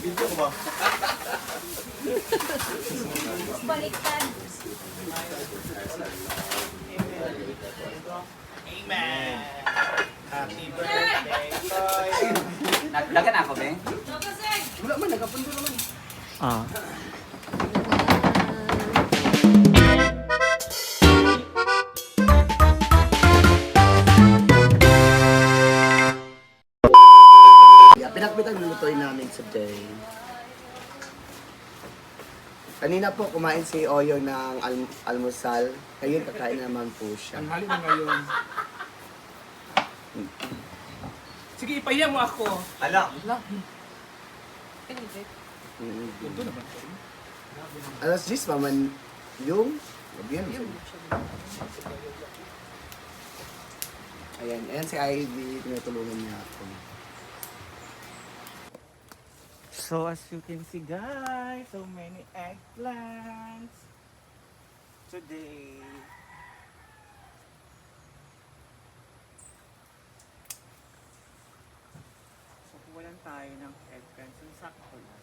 Video ko ba? Baliktad. Amen! Happy birthday, Toy! Nagdagan ako, Beng? Wala man, nagkapundo naman. Ah. Pinakbitang lulutuin namin today. Kanina po kumain si Oyo ng almusal. Ngayon kakain naman po siya. Ang hali na ngayon. Sige, ipahiya mo ako. Ala. Ito naman ko. Alas 10 paman yung gabihan. Ayan si Ivy, tinutulungan niya ako. So as you can see guys, so many eggplants today. So kuwalan tayo ng eggplants, yung sakto lang.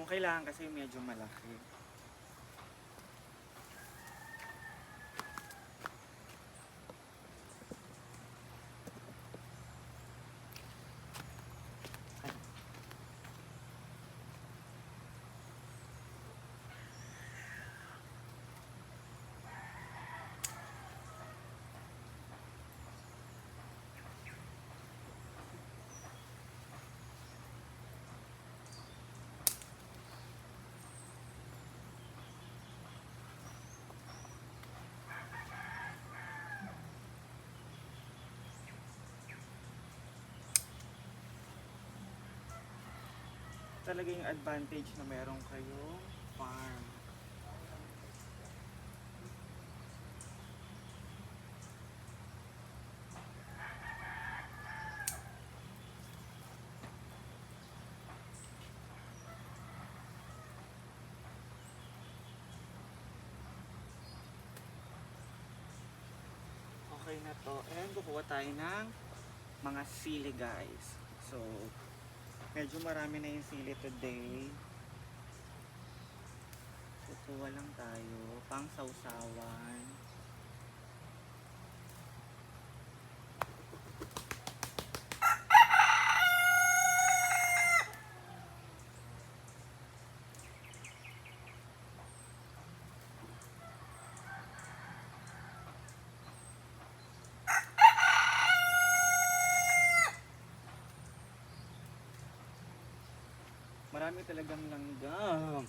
Kung kailangan kasi medyo malaki. Talaga yung advantage na meron kayong farm. Okay na to. And kukuha tayo ng mga sili guys. So, medyo marami na yung sili today. Kukuha lang tayo pang sausawan. Marami talagang langgam.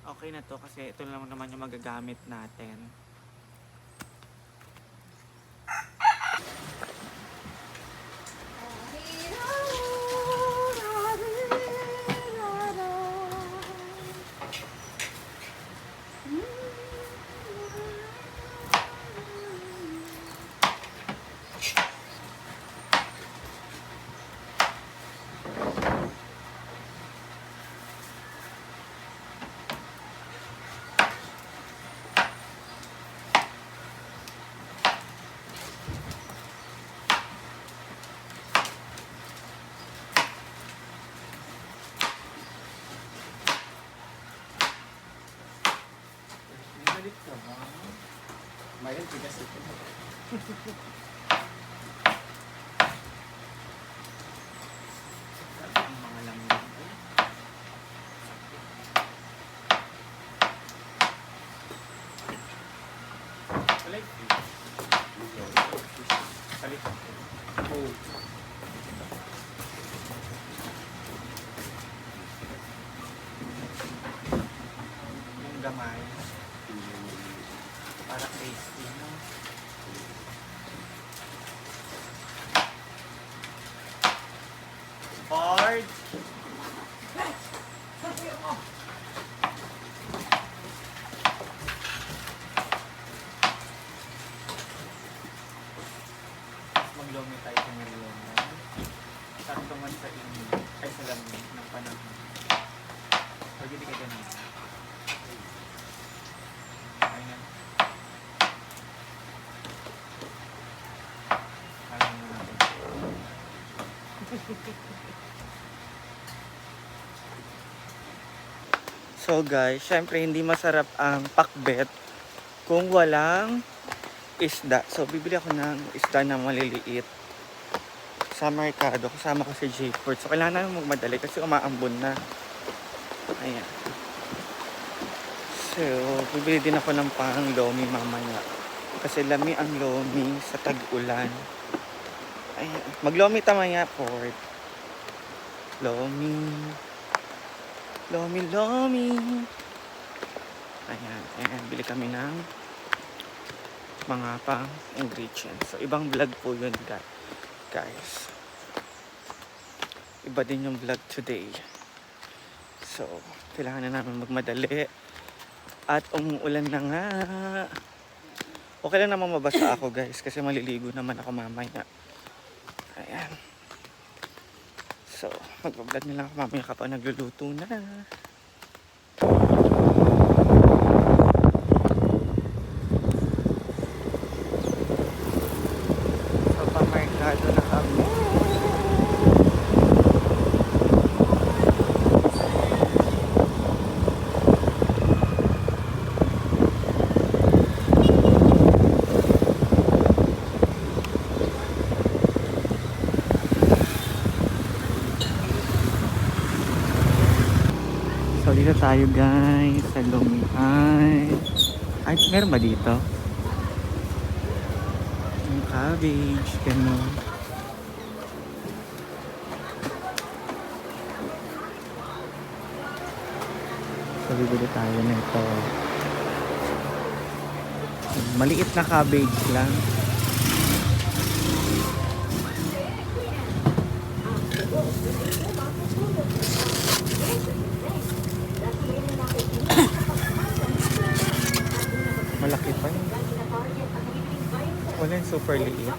Okay na to kasi ito lang naman yung magagamit natin. Balik ka ba? Mayroon tigas ito. Ang mga langgam. Balik. Balik. Oh. Yung gamay. Para tasty, no? Ford! Maglomi tayo sa merienda. Saktungan sa inyo. Ay, sa lamig ng panahon. Pag hindi ka ganun. Ayan. Ayan mo natin. So guys, syempre hindi masarap ang pakbet kung walang isda. So bibili ako ng isda na maliliit sa merkado. Kasama ko si J-Port. So kailangan namin magmadali kasi umaambon na. Ayan. So bibili din ako ng pang lomi mamaya. Kasi lami ang lomi sa tag-ulan. Ayan. Maglomi tamaya, Port. Lomi. Lomi, lomi. Ayan. Ayan. Bili kami ng mga pang ingredients. So, ibang vlog po yun, guys. Iba din yung vlog today. So, kailangan na namin magmadali. At umuulan na nga. Okay lang naman mabasa ako, guys. Kasi maliligo naman ako mamaya. Ayan. So, mag-vlog na lang ako mamaya kapag nagluluto na. So, pamerkado na kami. So, dito tayo guys sa Lumihay. Ay, meron ba dito? Yung cabbage, gano'n. So, bibili tayo nito. Maliit na cabbage lang. Malaki pa yun. Wala yung super liit.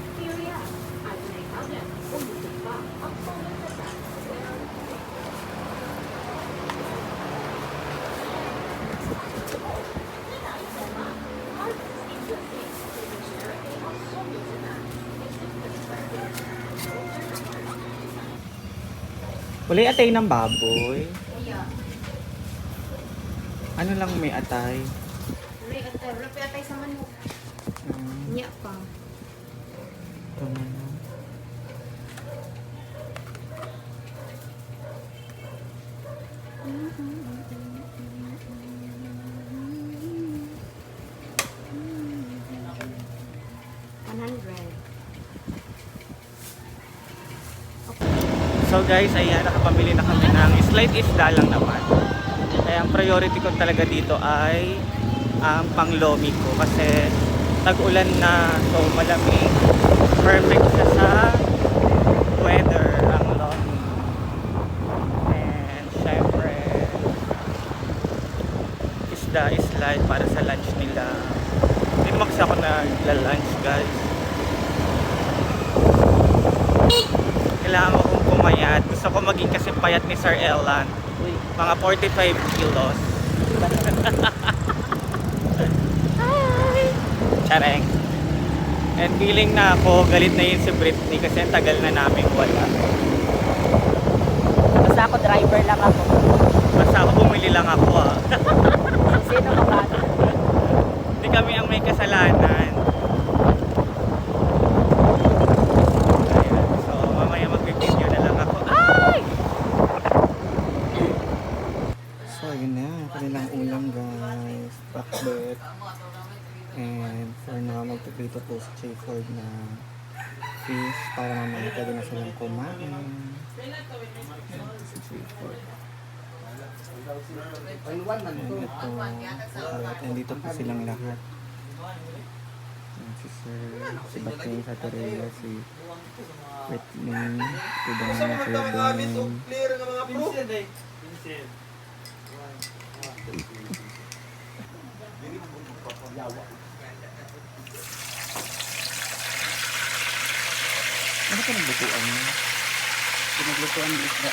Wala yung atay ng baboy. Ano lang may atay? Rapi atay sa manok. Nya pa. Ito na lang. So guys, ayan, nakapamili na kami ng slight isda lang naman. Kaya ang priority ko talaga dito ay ang panglomi ko kasi tag-ulan na, so malamig. Perfect siya sa weather ang lomi. And syempre isda is light para sa lunch nila. Hindi naman kasi ako nagla-lunch guys. Kailangan ko kong pumayat. Gusto ko maging kasi payat ni Sir Elan. Mga 45 kilos. Hi! Chareng. And feeling na ako, galit na yun si Britney kasi ang tagal na namin wala. Basta ako driver lang ako. Basta ako bumili lang ako ah. Sino ka ba? Hindi kami ang may kasalanan. Ayan. So mamaya mag-video na lang ako. Ay! So yun na, kanilang ulam guys. Pakbet. And for now, magpiprito po si J. Ford na fish para mamaya pwede na silang kumain. Si J. Ford. All one man to. And ito, and dito po silang lahat. Yan, si Sir, si Bating sa Torreya, si Whitney, Tudong na Tudong. Clear ng mga pro. Ano ka naglutuan mo? Pinaglutuan ng isda.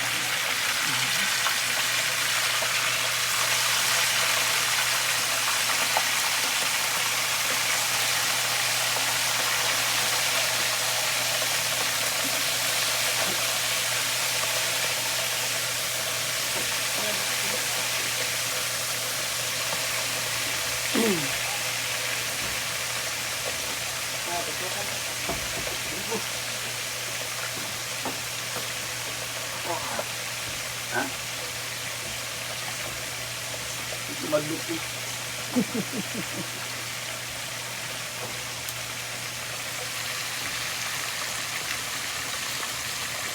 Ha? Magluto.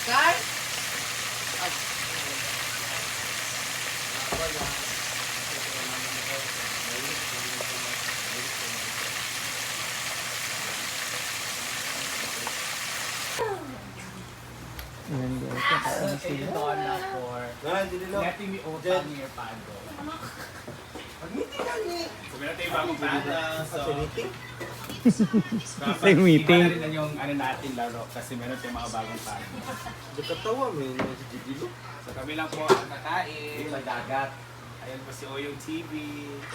Carl? Ayan guys, kakain sila. Letting me open your pando. Mag-meeting ka ni. So, meron tayong bagong panda. So, May meeting. Iba na rin yung ano natin laro kasi meron tayong mga bagong panda. Katawa mo yun. Gigilo. So, kami lang po ang kakain. Sa dagat. Ayan po si Oyong TV.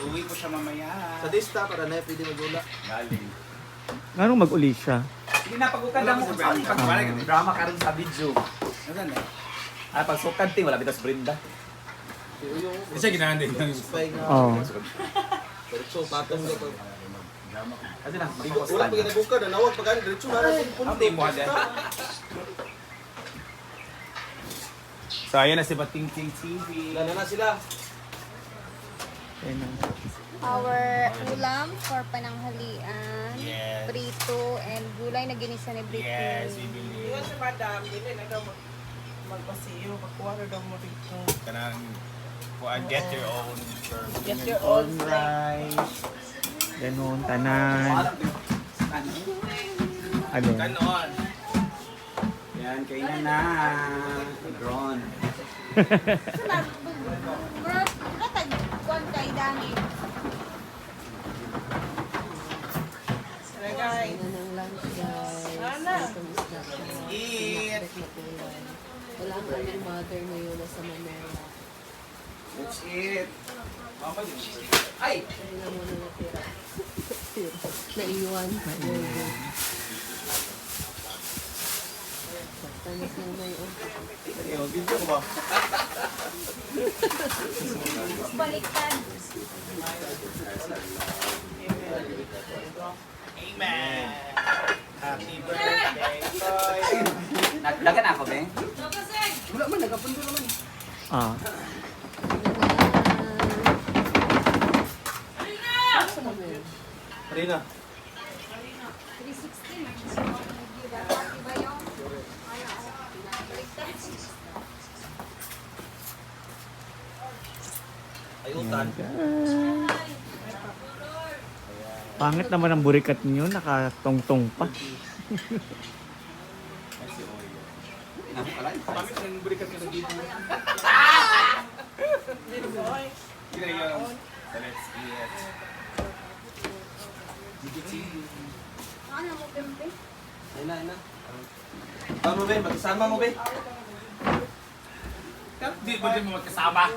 Uwi po siya mamaya. Sa dista para na pwede magula. Galing. Anong mag-uli siya? Sige na, pagkukanda mo kung saan. Pagkukanda, drama ka rin sa video. Nasaan eh? Ah, pag sukad ting, wala bitas Brenda. Hindi siya ginahan din ng Spy nga. Oo. So, patong na pag... Kasi na, Wala magkukustan. pag nabukad, nawag pag ano, diretso na rin. Ang team mo din. So, ayan na si Bating Ting TV. Wala na sila. Ayan na. Our ulam for pananghalian, Yes. prito, and gulay na ginisa ni Britney. Yes, we believe. Iwan si Madam, dili na daw magpasiyo, magkuha na daw mo dito. Kanang, get your own Get your own rice. Ganun, tanan. Ano? Ganon. Yan, kainan na. Drone. Bro, katag kuan kay Dani. Ano guys? Ana. Eat! Wala ang aming mother ngayon nasa Manila. Let's eat. Mama yun. Ay! Hindi na muna natira. Naiwan. Tanis lang na yun. Yung video ko ba? Baliktad. Amen! Happy birthday, Toy! Nagdagan ako, Beng. Wala man, nagapundo naman. Ah. Marina. 316. Diba yung? Baliktad. Ayutan. Pangit naman ang burikat niyo, nakatongtong pa. Pamit ng burikat ka na dito. Kaya yun. So let's eat. Ano mo, Pempe? Ayun na. Tama be, magkasama mo be. Di ba din mo magkasama?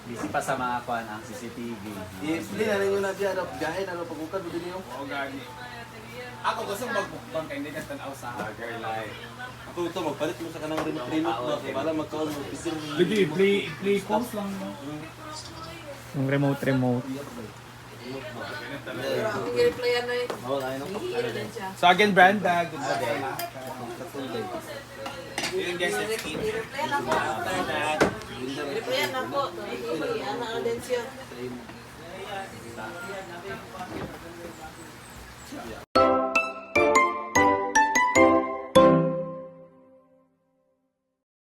Busy pa sa mga kuan ang CCTV. Yes, hindi na rin yung nabiya. Gahin, ano, pagkukad mo din yung... Oo, gani. Ako gusto magbukbang kaya hindi ka tanaw sa Hagar Life. Ako ito, magpalit mo sa kanang remote ba? Para magkaon mo. Lagi, play pause lang mo. Yung remote. I-replyan na yun. Bawal ayaw na. Hihira din siya. So again, Branda, good morning. Yun guys, let's eat. I-replyan na po. After that, I-replyan na po. Ana audience yun.